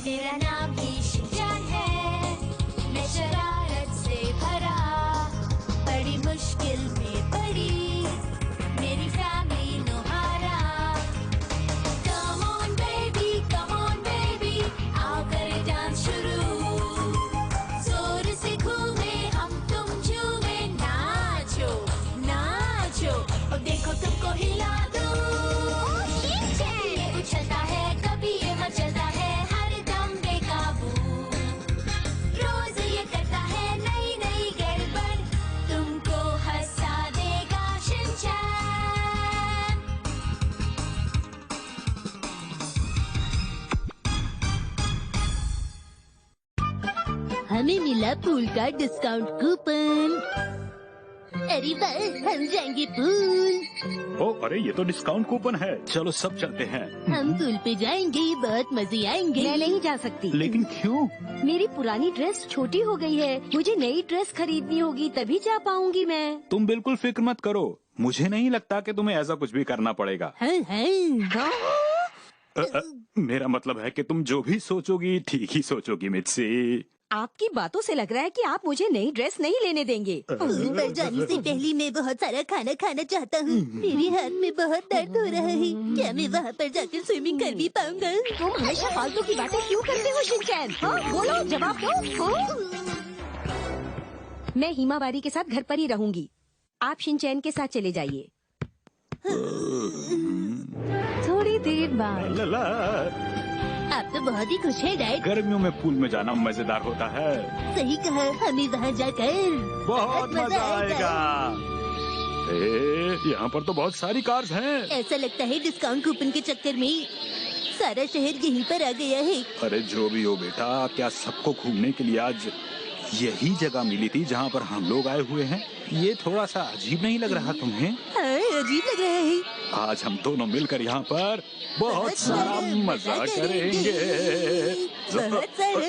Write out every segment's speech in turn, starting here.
मेरा नाम ही शिनचैन है, मैं शरारत से भरा, बड़ी मुश्किल में पड़ी मेरी फैमिली नोहारा। कम ऑन बेबी, आओ करें डांस शुरू, जोर से घूमे हम तुम झूमे, नाचो नाचो, अब देखो तुमको हिला दूं। कभी ये उछलता है, कभी ये मचलता है, हर दम बेकाबू, रोज ये करता है नई नई गड़बड़, तुमको हंसा देगा शिनचैन। हमें मिला पूल का डिस्काउंट कूपन। अरे वाह, हम जाएंगे पूल। ओ अरे ये तो डिस्काउंट कूपन है, चलो सब चलते हैं। हम पूल पे जाएंगे, बहुत मजे आएंगे। मैं नहीं जा सकती। लेकिन क्यों? मेरी पुरानी ड्रेस छोटी हो गई है, मुझे नई ड्रेस खरीदनी होगी, तभी जा पाऊंगी मैं। तुम बिल्कुल फिक्र मत करो, मुझे नहीं लगता कि तुम्हें ऐसा कुछ भी करना पड़ेगा। मेरा मतलब है कि तुम जो भी सोचोगी ठीक ही सोचोगी मित्सी। आपकी बातों से लग रहा है कि आप मुझे नई ड्रेस नहीं लेने देंगे। पूल पर जाने से पहले मैं बहुत सारा खाना खाना चाहता हूँ। मेरे हाथ में बहुत दर्द हो रहा है, क्या मैं वहाँ पर जाकर स्विमिंग कर भी पाऊंगा? तुम हमेशा फालतू की बातें क्यों करते हो शिनचैन? हाँ, बोलो, जवाब दो। हाँ? मैं हिमावारी के साथ घर पर ही रहूंगी, आप शिनचैन के साथ चले जाइए। थोड़ी देर बाद। आप तो बहुत ही खुश है डैड। गर्मियों में पूल में जाना मजेदार होता है। सही कहा, हमें वहाँ जाकर बहुत मजा आएगा। यहाँ पर तो बहुत सारी कार्स हैं। ऐसा लगता है डिस्काउंट कूपन के चक्कर में सारा शहर यहीं पर आ गया है। अरे जो भी हो बेटा, क्या सबको घूमने के लिए आज यही जगह मिली थी जहाँ पर हम लोग आए हुए हैं? ये थोड़ा सा अजीब नहीं लग रहा तुम्हें? हाँ, अजीब लग रहा है। आज हम दोनों मिलकर यहाँ पर बहुत सारा मजा करेंगे। बहुत सारा।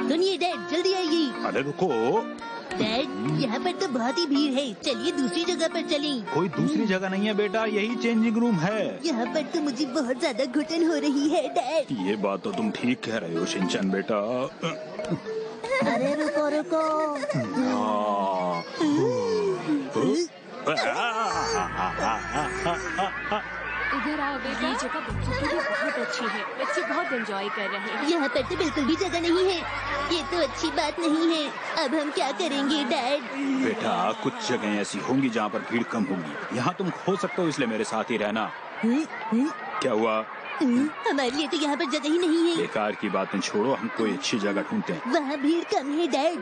सुनिए डैड, जल्दी आइए। अरे रुको, डैड, यहाँ पर तो बहुत ही भीड़ है, चलिए दूसरी जगह पर चलें। कोई दूसरी जगह नहीं है बेटा, यही चेंजिंग रूम है। यहाँ पर तो मुझे बहुत ज्यादा घुटन हो रही है डैड। ये बात तो तुम ठीक कह रहे हो शिनचैन बेटा। अरे रुको रुको। इधर आओ बेटा, ये जगह बच्चों के लिए बहुत अच्छी है, बच्चे बहुत एंजॉय कर रहे हैं। यहाँ पर तो बिल्कुल भी जगह नहीं है, ये तो अच्छी बात नहीं है। अब हम क्या करेंगे डैड? बेटा कुछ जगह ऐसी होंगी जहाँ पर भीड़ कम होगी, यहाँ तुम खो सकते हो, इसलिए मेरे साथ ही रहना। क्या हुआ? हमारे लिए तो यहाँ पर जगह ही नहीं है। बेकार की बातें छोड़ो, हम कोई अच्छी जगह ढूंढते हैं। वहाँ भीड़ कम है डैड।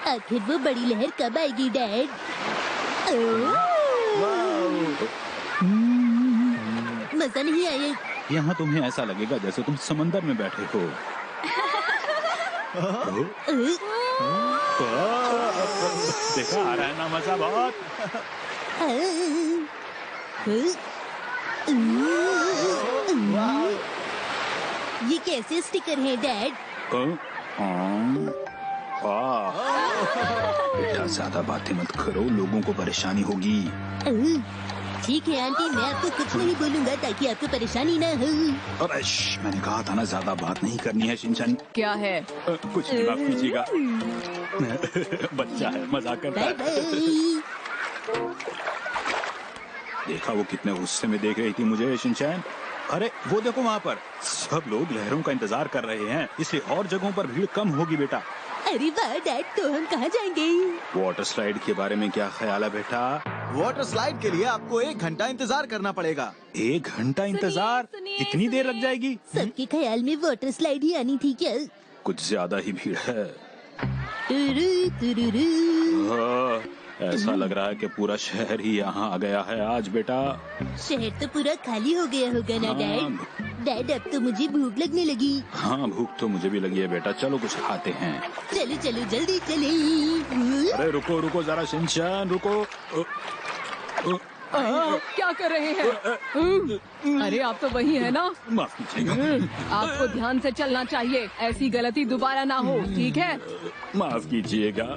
आखिर वो बड़ी लहर कब आएगी डैड? मजा नहीं आया। यहाँ तुम्हें ऐसा लगेगा जैसे तुम समंदर में बैठे हो। देखा आ रहा है ना मजा बहुत। ये कैसे स्टिकर है डैड? बेटा ज्यादा बातें मत करो, लोगों को परेशानी होगी। ठीक है आंटी, मैं आपको कुछ नहीं बोलूँगा ताकि आपको परेशानी ना हो। अरे मैंने कहा था ना ज्यादा बात नहीं करनी है शिनचैन। क्या है? कुछ नहीं, माफ कीजिएगा। बच्चा है, मजाक करता है। देखा वो कितने गुस्से में देख रही थी मुझे शिनचैन। अरे वो देखो वहाँ पर सब लोग लहरों का इंतजार कर रहे हैं, इसलिए और जगहों पर भीड़ कम होगी बेटा। अरे वाह डैड, तो हम कहाँ जाएंगे? वाटर स्लाइड के बारे में क्या ख्याल है बेटा? वाटर स्लाइड के लिए आपको 1 घंटा इंतजार करना पड़ेगा। 1 घंटा इंतजार? इतनी देर लग जाएगी? सबके ख्याल में वाटर स्लाइड ही आनी थी क्या? कुछ ज्यादा ही भीड़ है। तुरु, तुरुरु। ऐसा लग रहा है कि पूरा शहर ही यहाँ आ गया है आज बेटा। शहर तो पूरा खाली हो गया होगा ना डैड? डैड अब तो मुझे भूख लगने लगी। हाँ भूख तो मुझे भी लगी है बेटा, चलो कुछ खाते हैं। चलो चलो जल्दी चले। अरे रुको रुको जरा शिनचैन, रुको। क्या कर रहे हैं? अरे आप तो वही है ना? माफ कीजिएगा। आपको ध्यान से चलना चाहिए, ऐसी गलती दोबारा ना हो, ठीक है? माफ कीजिएगा।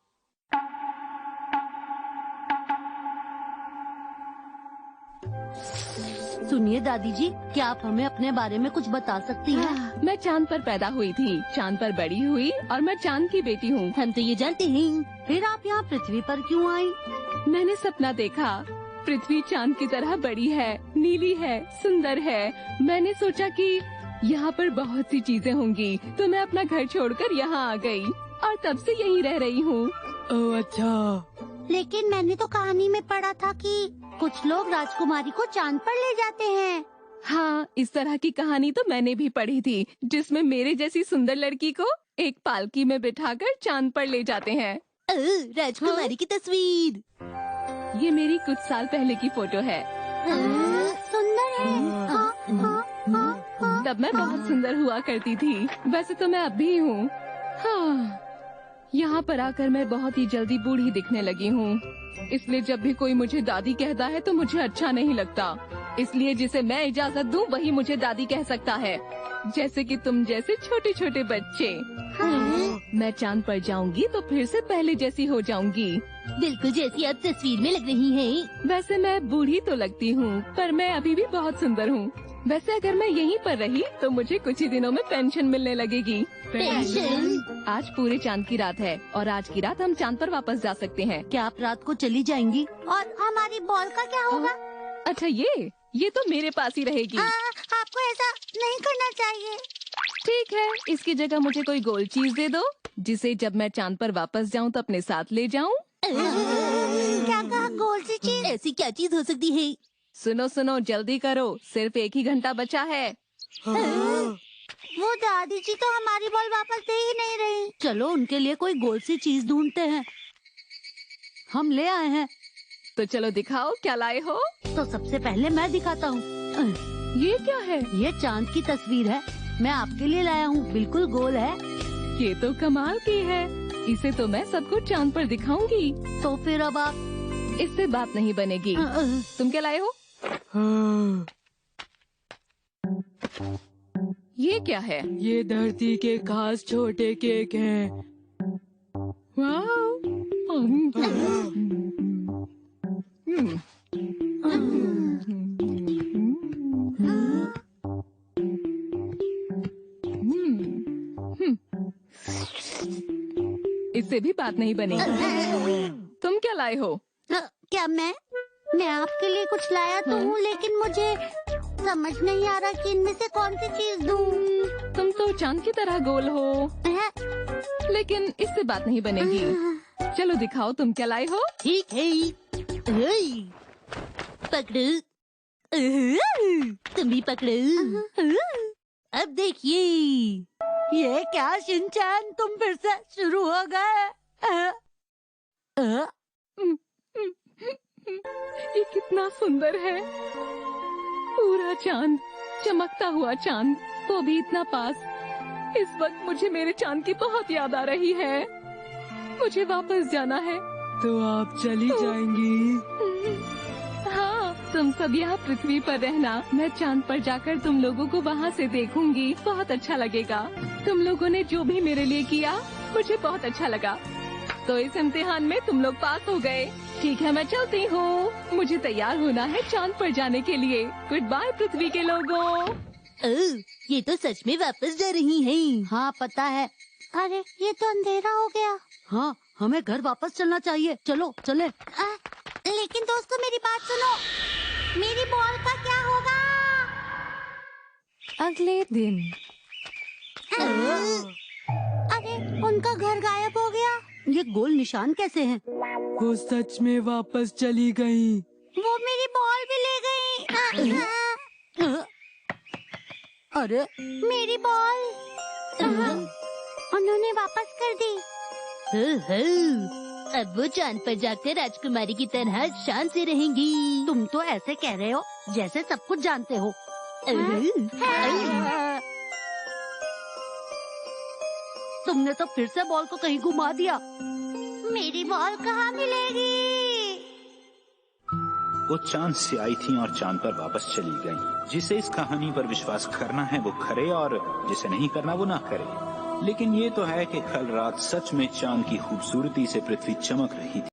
सुनिए दादी जी, क्या आप हमें अपने बारे में कुछ बता सकती हैं? मैं चांद पर पैदा हुई थी, चांद पर बड़ी हुई और मैं चांद की बेटी हूँ। हम तो ये जानते हैं। फिर आप यहाँ पृथ्वी पर क्यों आई? मैंने सपना देखा, पृथ्वी चांद की तरह बड़ी है, नीली है, सुंदर है। मैंने सोचा कि यहाँ पर बहुत सी चीजें होंगी, तो मैं अपना घर छोड़कर यहाँ आ गई और तब से यहीं रह रही हूँ। ओह अच्छा। लेकिन मैंने तो कहानी में पढ़ा था कि कुछ लोग राजकुमारी को चांद पर ले जाते हैं। हाँ, इस तरह की कहानी तो मैंने भी पढ़ी थी, जिसमें मेरे जैसी सुंदर लड़की को एक पालकी में बिठाकर चांद पर ले जाते हैं। राजकुमारी की तस्वीर। ये मेरी कुछ साल पहले की फोटो है। सुंदर है। हाँ, हाँ, हाँ, हाँ। तब मैं बहुत सुंदर हुआ करती थी। वैसे तो मैं अब भी हूँ। हाँ, यहाँ पर आकर मैं बहुत ही जल्दी बूढ़ी दिखने लगी हूँ। इसलिए जब भी कोई मुझे दादी कहता है तो मुझे अच्छा नहीं लगता। इसलिए जिसे मैं इजाजत दूँ वही मुझे दादी कह सकता है, जैसे कि तुम जैसे छोटे छोटे बच्चे। मैं चांद पर जाऊंगी तो फिर से पहले जैसी हो जाऊंगी, बिल्कुल जैसी आप तस्वीर में लग रही हैं। वैसे मैं बूढ़ी तो लगती हूँ, पर मैं अभी भी बहुत सुंदर हूँ। वैसे अगर मैं यहीं पर रही तो मुझे कुछ ही दिनों में पेंशन मिलने लगेगी। पेंशन? आज पूरे चांद की रात है और आज की रात हम चांद पर वापस जा सकते हैं। क्या आप रात को चली जाएंगी? और हमारी बॉल का क्या होगा? अच्छा, ये तो मेरे पास ही रहेगी। आपको ऐसा नहीं करना चाहिए। ठीक है, इसकी जगह मुझे कोई गोल चीज दे दो, जिसे जब मैं चांद पर वापस जाऊँ तो अपने साथ ले जाऊँ। क्या कहा, गोल सी चीज? ऐसी क्या चीज हो सकती है? सुनो सुनो, जल्दी करो, सिर्फ 1 ही घंटा बचा है। वो दादी जी तो हमारी बॉल वापस दे ही नहीं रही। चलो उनके लिए कोई गोल सी चीज ढूंढते हैं। हम ले आए हैं। तो चलो दिखाओ क्या लाए हो। तो सबसे पहले मैं दिखाता हूँ। ये क्या है? ये चांद की तस्वीर है, मैं आपके लिए लाया हूँ। बिल्कुल गोल है। ये तो कमाल की है, इसे तो मैं सबको चांद पर दिखाऊंगी। तो फिर अब आप? इससे बात नहीं बनेगी। तुम क्या लाए हो? ये क्या है? ये धरती के खास छोटे केक हैं। वाओ! इससे भी बात नहीं बनेगी। तुम क्या लाए हो? क्या मैं आपके लिए कुछ लाया तो हूँ, लेकिन मुझे समझ नहीं आ रहा कि इनमें से कौन सी चीज दूँ। तुम तो चांद की तरह गोल हो, लेकिन इससे बात नहीं बनेगी। चलो दिखाओ तुम क्या लाए हो। ठीक है, पकड़ो। तुम भी पकड़ो। अब देखिए। ये क्या शिनचैन, तुम फिर से शुरू हो गए? ये कितना सुंदर है, पूरा चांद, चमकता हुआ चांद, वो भी इतना पास। इस वक्त मुझे मेरे चांद की बहुत याद आ रही है। मुझे वापस जाना है। तो आप चली जाएंगी? हाँ, तुम सब यहाँ पृथ्वी पर रहना, मैं चांद पर जाकर तुम लोगों को वहाँ से देखूंगी। बहुत अच्छा लगेगा। तुम लोगों ने जो भी मेरे लिए किया, मुझे बहुत अच्छा लगा। तो इस इम्तिहान में तुम लोग पास हो गए। ठीक है, मैं चलती हूँ, मुझे तैयार होना है चांद पर जाने के लिए। गुड बाय पृथ्वी के लोगों। ये तो सच में वापस जा रही हैं। हाँ पता है। अरे ये तो अंधेरा हो गया। हाँ, हमें घर वापस चलना चाहिए। चलो चले। लेकिन दोस्तों मेरी बात सुनो, मेरी बॉल का क्या होगा? अगले दिन। अरे उनका घर गायब हो गया। ये गोल निशान कैसे हैं? वो सच में वापस चली गई। वो मेरी बॉल भी ले गई। अरे मेरी बॉल उन्होंने वापस कर दी। अब वो चांद पर जाकर राजकुमारी की तरह शान से रहेंगी। तुम तो ऐसे कह रहे हो जैसे सब कुछ जानते हो। तुमने तो फिर से बॉल को कहीं घुमा दिया। मेरी बॉल कहाँ मिलेगी? वो चांद से आई थी और चांद पर वापस चली गई। जिसे इस कहानी पर विश्वास करना है वो करे और जिसे नहीं करना वो ना करे। लेकिन ये तो है कि कल रात सच में चांद की खूबसूरती से पृथ्वी चमक रही थी।